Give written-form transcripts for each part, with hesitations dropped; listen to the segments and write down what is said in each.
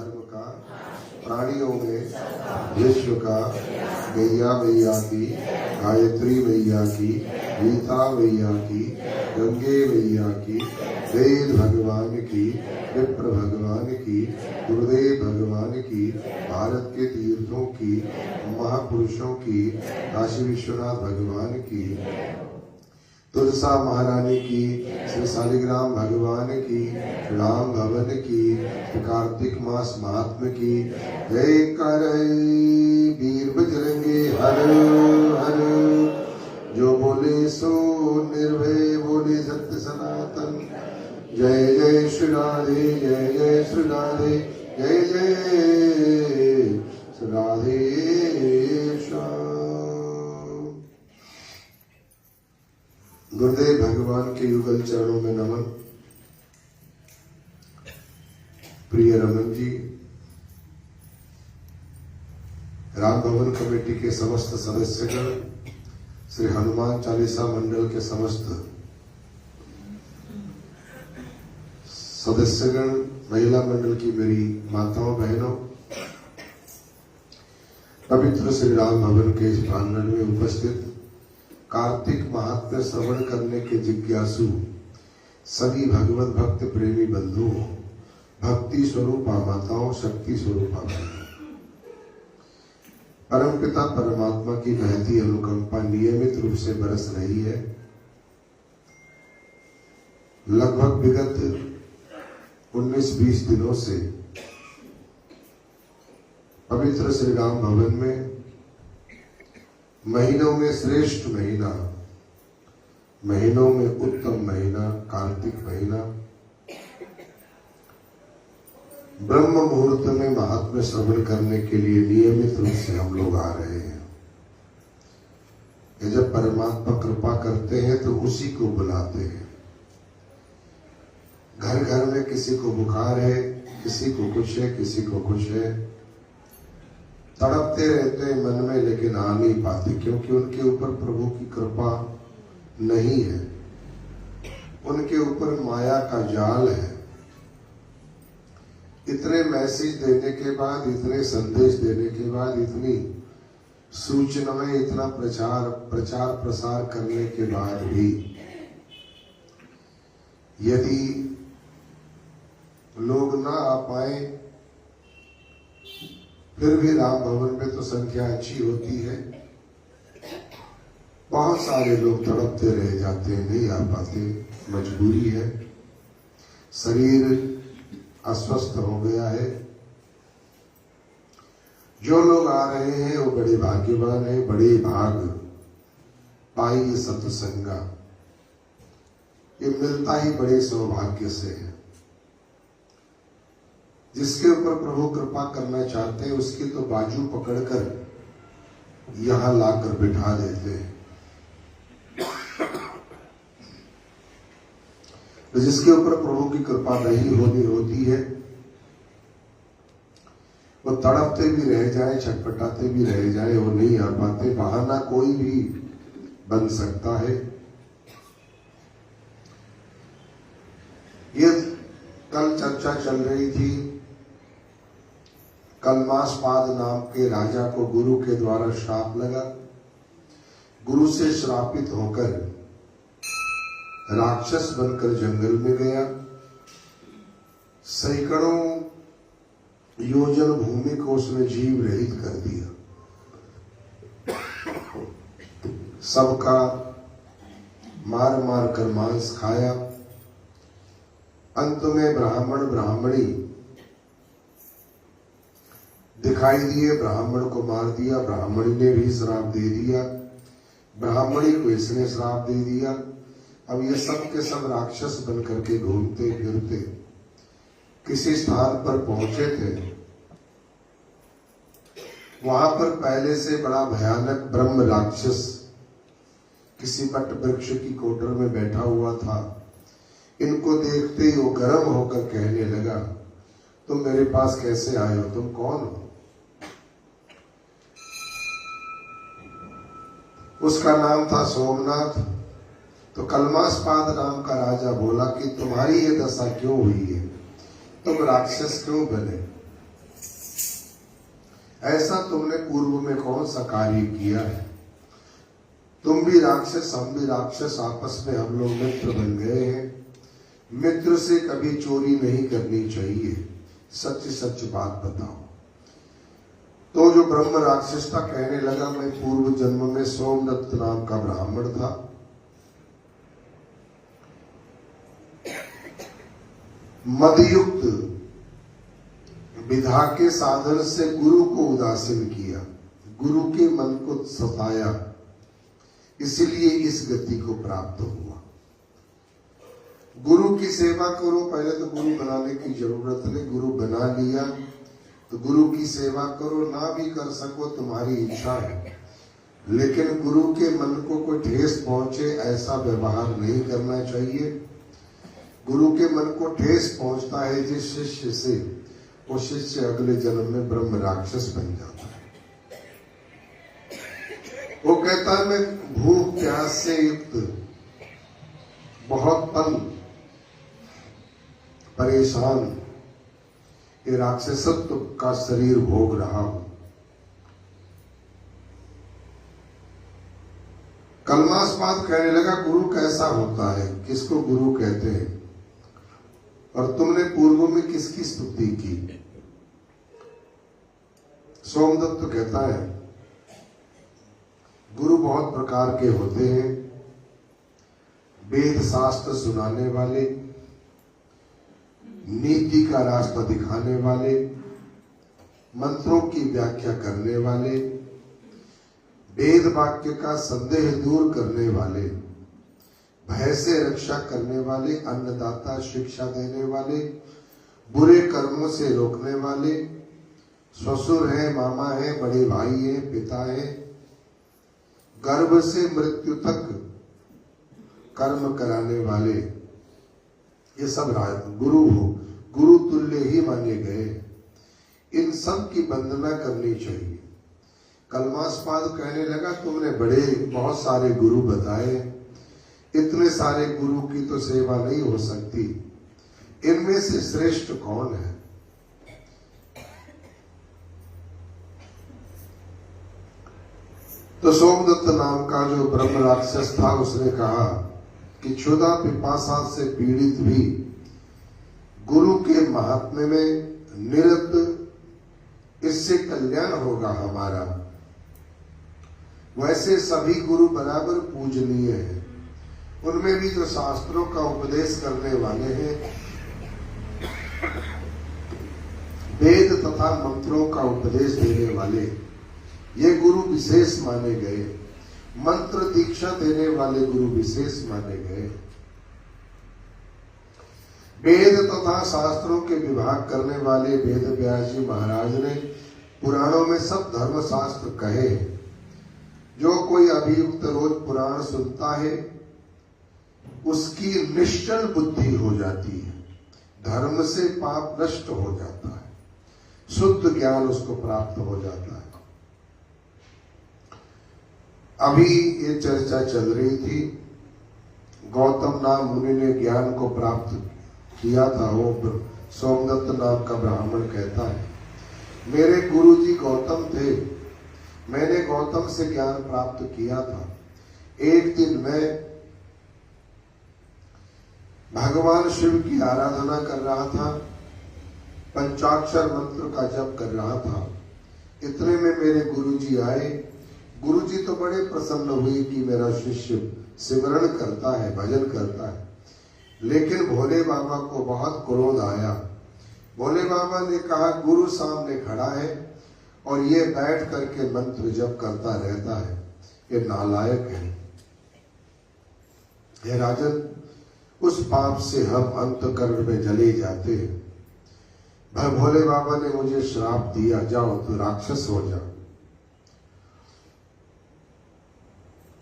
धर्म का प्राणियों में विश्व का गैया मैया की, गायत्री मैया की, गीता मैया की, गंगे मैया की, वेद भगवान की, विप्र भगवान की, गुरुदेव भगवान की, भारत के तीर्थों की, महापुरुषों की, काशी विश्वनाथ भगवान की, तुलसा महारानी की, श्री शालिग्राम भगवान की, राम भवन की, श्री कार्तिक मास महात्म की। जय कर वीर बजरंगे हर हर, जो बोले सो निर्भय बोले सत्य सनातन। जय जय श्री राधे, जय जय श्री राधे, जय जय श्री राधे श्याम। गुरुदेव भगवान के युगल चरणों में नमन। प्रिय रमन जी, राम भवन कमेटी के समस्त सदस्यगण, श्री हनुमान चालीसा मंडल के समस्त सदस्यगण, महिला मंडल की मेरी माताओं बहनों, पवित्र श्री राम भवन के इस प्रांगण में उपस्थित कार्तिक महात्म्य श्रवण करने के जिज्ञासु सभी भगवत भक्त प्रेमी बंधुओं, भक्ति स्वरूपा माताओं, शक्ति स्वरूपा बहनों, परमपिता परमात्मा की बहती अनुकंपा नियमित रूप से बरस रही है। लगभग विगत 19-20 दिनों से पवित्र श्री राम भवन में महीनों में श्रेष्ठ महीना, महीनों में उत्तम महीना कार्तिक महीना, ब्रह्म मुहूर्त में महात्म्य श्रवण करने के लिए नियमित रूप से हम लोग आ रहे हैं। ये जब परमात्मा कृपा करते हैं तो उसी को बुलाते हैं। घर घर में किसी को बुखार है, किसी को कुछ है, किसी को कुछ है, तड़पते रहते हैं मन में, लेकिन आ नहीं पाते क्योंकि उनके ऊपर प्रभु की कृपा नहीं है, उनके ऊपर माया का जाल है। इतने मैसेज देने के बाद, इतने संदेश देने के बाद, इतनी सूचनाएं, इतना प्रचार प्रसार करने के बाद भी यदि लोग ना आ पाए, फिर भी राम भवन में तो संख्या अच्छी होती है, बहुत सारे लोग तड़पते रह जाते हैं, नहीं आ पाते, मजबूरी है, शरीर अस्वस्थ हो गया है। जो लोग आ रहे हैं वो बड़े भाग्यवान हैं, बड़े भाग पाई सत्संगा, ये मिलता ही बड़े सौभाग्य से है। जिसके ऊपर प्रभु कृपा करना चाहते हैं उसकी तो बाजू पकड़कर यहां लाकर बिठा देते हैं। तो जिसके ऊपर प्रभु की कृपा नहीं होती है वो तड़पते भी रह जाए, छटपटाते भी रह जाए, वो नहीं आ पाते। बहाना कोई भी बन सकता है। ये कल चर्चा चल रही थी, कलमासपाद नाम के राजा को गुरु के द्वारा श्राप लगा। गुरु से श्रापित होकर राक्षस बनकर जंगल में गया। सैकड़ों योजन भूमि को उसने जीव रहित कर दिया। सबका मार मार कर मांस खाया। अंत में ब्राह्मण ब्राह्मणी दिखाई दिए, ब्राह्मण को मार दिया, ब्राह्मणी ने भी श्राप दे दिया, ब्राह्मणी को इसने श्राप दे दिया। अब ये सब के सब राक्षस बन करके घूमते फिरते किसी स्थान पर पहुंचे थे। वहां पर पहले से बड़ा भयानक ब्रह्म राक्षस किसी बट वृक्ष की कोटर में बैठा हुआ था। इनको देखते ही वो गर्म होकर कहने लगा, तुम मेरे पास कैसे आए हो? तुम कौन हो? उसका नाम था सोमनाथ। तो कलमासपाद नाम का राजा बोला कि तुम्हारी ये दशा क्यों हुई है? तुम राक्षस क्यों बने? ऐसा तुमने पूर्व में कौन सा कार्य किया है? तुम भी राक्षस, हम भी राक्षस, आपस में हम लोग मित्र बन गए हैं। मित्र से कभी चोरी नहीं करनी चाहिए, सच सच बात बताओ। तो जो ब्रह्म राक्षस था कहने लगा, मैं पूर्व जन्म में सोमदत्त नाम का ब्राह्मण था। मदयुक्त विधा के साधन से गुरु को उदासीन किया, गुरु के मन को सताया, इसलिए इस गति को प्राप्त हुआ। गुरु की सेवा करो, पहले तो गुरु बनाने की जरूरत नहीं, गुरु बना लिया तो गुरु की सेवा करो, ना भी कर सको तुम्हारी इच्छा है, लेकिन गुरु के मन को कोई ठेस पहुंचे ऐसा व्यवहार नहीं करना चाहिए। गुरु के मन को ठेस पहुंचता है जिस शिष्य से, वो शिष्य अगले जन्म में ब्रह्म राक्षस बन जाता है। वो कहता है मैं भूख प्यास से युक्त, बहुत तंग परेशान, ये राक्षसत्व का शरीर भोग रहा हूं। कलमास्पाद कहने लगा, गुरु कैसा होता है, किसको गुरु कहते हैं, और तुमने पूर्व में किसकी स्तुति की? सोमदत्त तो कहता है, गुरु बहुत प्रकार के होते हैं। वेद शास्त्र सुनाने वाले, नीति का रास्ता दिखाने वाले, मंत्रों की व्याख्या करने वाले, वेद वाक्य का संदेह दूर करने वाले, भय से रक्षा करने वाले, अन्नदाता शिक्षा देने वाले, बुरे कर्मों से रोकने वाले, ससुर है, मामा है, बड़े भाई है, पिता है, गर्भ से मृत्यु तक कर्म कराने वाले, ये सब गुरु हो, गुरु तुल्य ही माने गए। इन सब की वंदना करनी चाहिए। कलमास्पाद कहने लगा, तुमने बहुत सारे गुरु बताए, इतने सारे गुरु की तो सेवा नहीं हो सकती, इनमें से श्रेष्ठ कौन है? तो सोमदत्त नाम का जो ब्रह्म राक्षस था उसने कहा कि क्षुधा पिपासा से पीड़ित भी गुरु के महात्म्य में निरत, इससे कल्याण होगा हमारा। वैसे सभी गुरु बराबर पूजनीय हैं, उनमें भी जो शास्त्रों का उपदेश करने वाले हैं, वेद तथा मंत्रों का उपदेश देने वाले, ये गुरु विशेष माने गए। मंत्र दीक्षा देने वाले गुरु विशेष माने गए। वेद तथा शास्त्रों के विभाग करने वाले वेद व्यास जी महाराज ने पुराणों में सब धर्म शास्त्र कहे। जो कोई अभियुक्त रोज पुराण सुनता है उसकी निश्चल बुद्धि हो जाती है, धर्म से पाप नष्ट हो जाता है, शुद्ध ज्ञान उसको प्राप्त हो जाता है। अभी ये चर्चा चल रही थी, गौतम नाम मुनि ने ज्ञान को प्राप्त किया था। वो सोमदत्त नाम का ब्राह्मण कहता है, मेरे गुरुजी गौतम थे, मैंने गौतम से ज्ञान प्राप्त किया था। एक दिन मैं भगवान शिव की आराधना कर रहा था, पंचाक्षर मंत्र का जप कर रहा था। इतने में मेरे गुरुजी आए। गुरुजी तो बड़े प्रसन्न हुए कि मेरा शिष्य सिमरण करता है, भजन करता है, लेकिन भोले बाबा को बहुत क्रोध आया। भोले बाबा ने कहा, गुरु सामने खड़ा है और ये बैठ करके मंत्र जप करता रहता है, ये नालायक है। हे राजन, उस पाप से हम अंतकरण में जले जाते हैं। भोले बाबा ने मुझे श्राप दिया, जाओ तो राक्षस हो जाओ।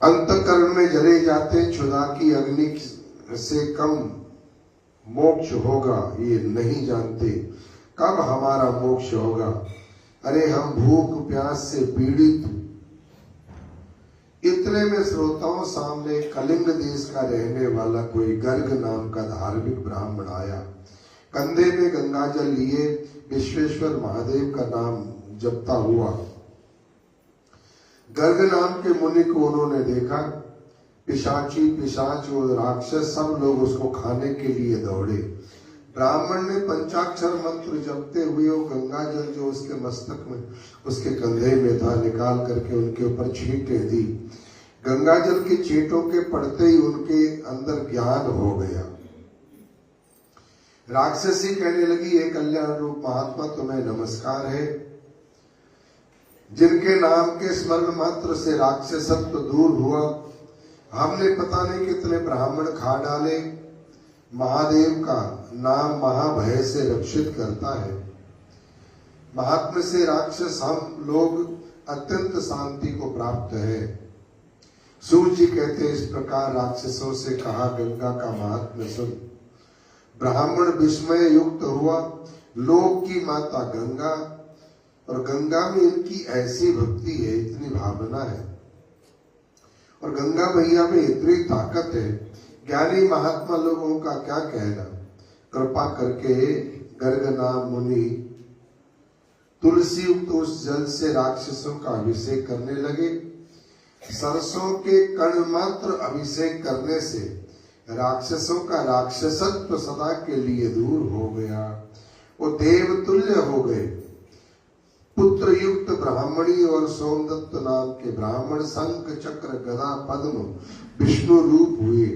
अंतकरण में जले जाते, क्षुधा की अग्नि से कम मोक्ष होगा ये नहीं जानते। कब हमारा मोक्ष होगा? अरे हम भूख प्यास से पीड़ित। इतने में श्रोताओं सामने कलिंग देश का रहने वाला कोई गर्ग नाम का धार्मिक ब्राह्मण आया। कंधे में गंगा जल लिए विश्वेश्वर महादेव का नाम जपता हुआ गर्ग नाम के मुनि को उन्होंने देखा। पिशाची, पिशाच और राक्षस सब लोग उसको खाने के लिए दौड़े। ब्राह्मण ने पंचाक्षर मंत्र जपते हुए वो गंगा जल जो उसके मस्तक में, उसके कंधे में था, निकाल करके उनके ऊपर छींटे दी। गंगा जल के छींटों के पड़ते ही उनके अंदर ज्ञान हो गया। राक्षसी कहने लगी, हे कल्याण रूप महात्मा, तुम्हें नमस्कार है। जिनके नाम के स्मरण मात्र से राक्षसत्व दूर हुआ, हमने पता नहीं कितने ब्राह्मण खा डाले। महादेव का नाम महाभय से रक्षित करता है। महात्मा से राक्षस हम लोग अत्यंत शांति को प्राप्त है। सूर्य जी कहते इस प्रकार राक्षसों से कहा, गंगा का महात्म्य सुन। ब्राह्मण विस्मय युक्त हुआ। लोक की माता गंगा, और गंगा में इनकी ऐसी भक्ति है, इतनी भावना है, और गंगा मैया में इतनी ताकत है। ज्ञानी महात्मा लोगों का क्या कहना। कृपा करके गर्ग नाम मुनि तुलसी युक्त उस जल से राक्षसों का अभिषेक करने लगे। सरसों के कण मात्र अभिषेक करने से राक्षसों का राक्षसत्व सदा के लिए दूर हो गया। वो देव तुल्य हो गए। पुत्र युक्त ब्राह्मणी और सोमदत्त नाम के ब्राह्मण शंख चक्र गदा पद्म विष्णु रूप हुए।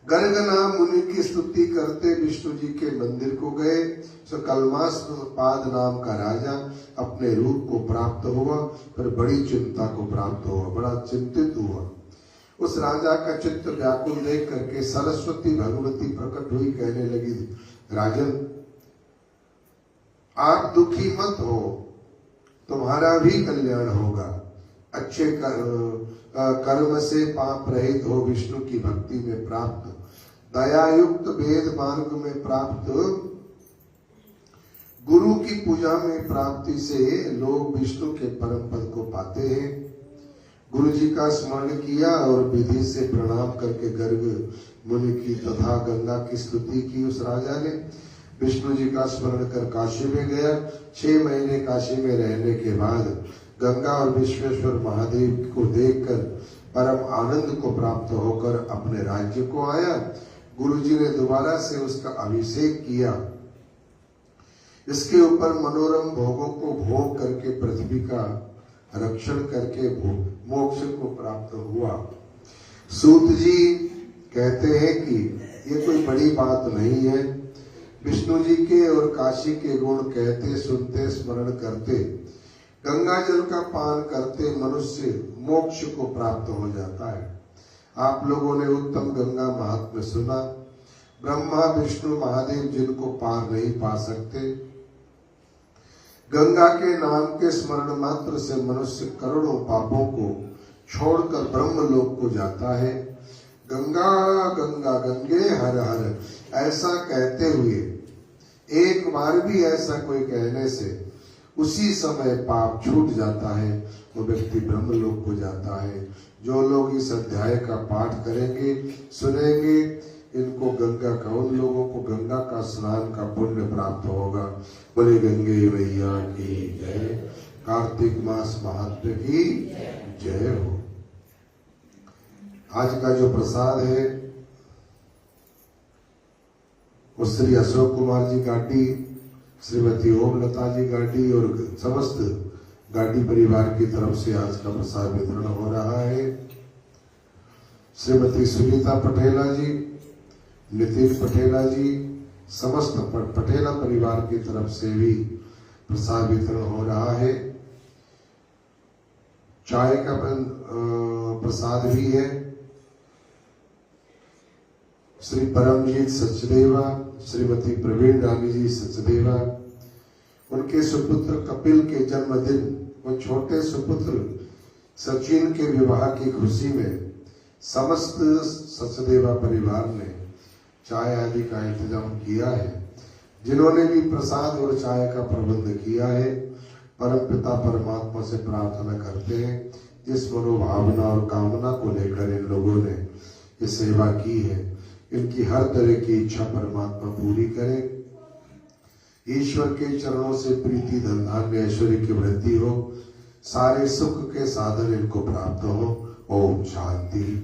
गर्ग नाम मुनि की स्तुति करते विष्णु जी के मंदिर को गए। सो कलमास्पाद नाम का राजा अपने रूप को प्राप्त हुआ, पर बड़ी चिंता को प्राप्त हुआ, बड़ा चिंतित हुआ। उस राजा का चित्त व्याकुल देख करके सरस्वती भगवती प्रकट हुई, कहने लगी, राजन आप दुखी मत हो, तुम्हारा भी कल्याण होगा। अच्छे कर्म से पाप रहित हो, विष्णु की भक्ति में प्राप्त, दया युक्त वेद मार्ग में प्राप्त, गुरु की पूजा में प्राप्ति से लोग विष्णु के परम पद को पाते हैं। गुरु जी का स्मरण किया और विधि से प्रणाम करके गर्ग मुनि की तथा गंगा की स्तुति की। उस राजा ने विष्णु जी का स्मरण कर काशी में गया। 6 महीने काशी में रहने के बाद गंगा और विश्वेश्वर महादेव को देखकर परम आनंद को प्राप्त होकर अपने राज्य को आया। गुरु जी ने दोबारा से उसका अभिषेक किया। इसके ऊपर मनोरम भोगों को भोग करके पृथ्वी का रक्षण करके मोक्ष को प्राप्त हुआ। सूत जी कहते हैं कि ये कोई बड़ी बात नहीं है। विष्णु जी के और काशी के गुण कहते, सुनते, स्मरण करते, गंगा जल का पान करते मनुष्य मोक्ष को प्राप्त हो जाता है। आप लोगों ने उत्तम गंगा महात्म्य सुना। ब्रह्मा विष्णु महादेव जिनको पार नहीं पा सकते, गंगा के नाम के स्मरण मात्र से मनुष्य करोड़ों पापों को छोड़कर ब्रह्म लोक को जाता है। गंगा गंगा गंगे हर हर ऐसा कहते हुए एक बार भी ऐसा कोई कहने से उसी समय पाप छूट जाता है, वो व्यक्ति ब्रह्म लोक को जाता है। जो लोग इस अध्याय का पाठ करेंगे, सुनेंगे, इनको गंगा का, उन लोगों को गंगा का स्नान का पुण्य प्राप्त होगा। बोले गंगे मैया की जय। कार्तिक मास महात्म्य की जय हो। आज का जो प्रसाद है वो श्री अशोक कुमार जी गाड़ी, श्रीमती ओम लता जी गाड़ी और समस्त गाड़ी परिवार की तरफ से आज का प्रसाद वितरण हो रहा है। श्रीमती सुनीता पटेला जी, नितिन पटेला जी, समस्त पटेला परिवार की तरफ से भी प्रसाद वितरण हो रहा है। चाय का प्रसाद भी है। श्री परमजीत सचदेवा, श्रीमती प्रवीण रानी जी सचदेवा, उनके सुपुत्र कपिल के जन्मदिन, वो छोटे सुपुत्र सचिन के विवाह की खुशी में समस्त सचदेवा परिवार ने चाय आदि का इंतजाम किया है। जिन्होंने भी प्रसाद और चाय का प्रबंध किया है, परम पिता परमात्मा से प्रार्थना करते हैं जिस मनोभावना और कामना को लेकर इन लोगों ने ये सेवा की है, इनकी हर तरह की इच्छा परमात्मा पूरी करे। ईश्वर के चरणों से प्रीति धन धान्य ऐश्वर्य की वृद्धि हो, सारे सुख के साधन इनको प्राप्त हो। ओम शांति।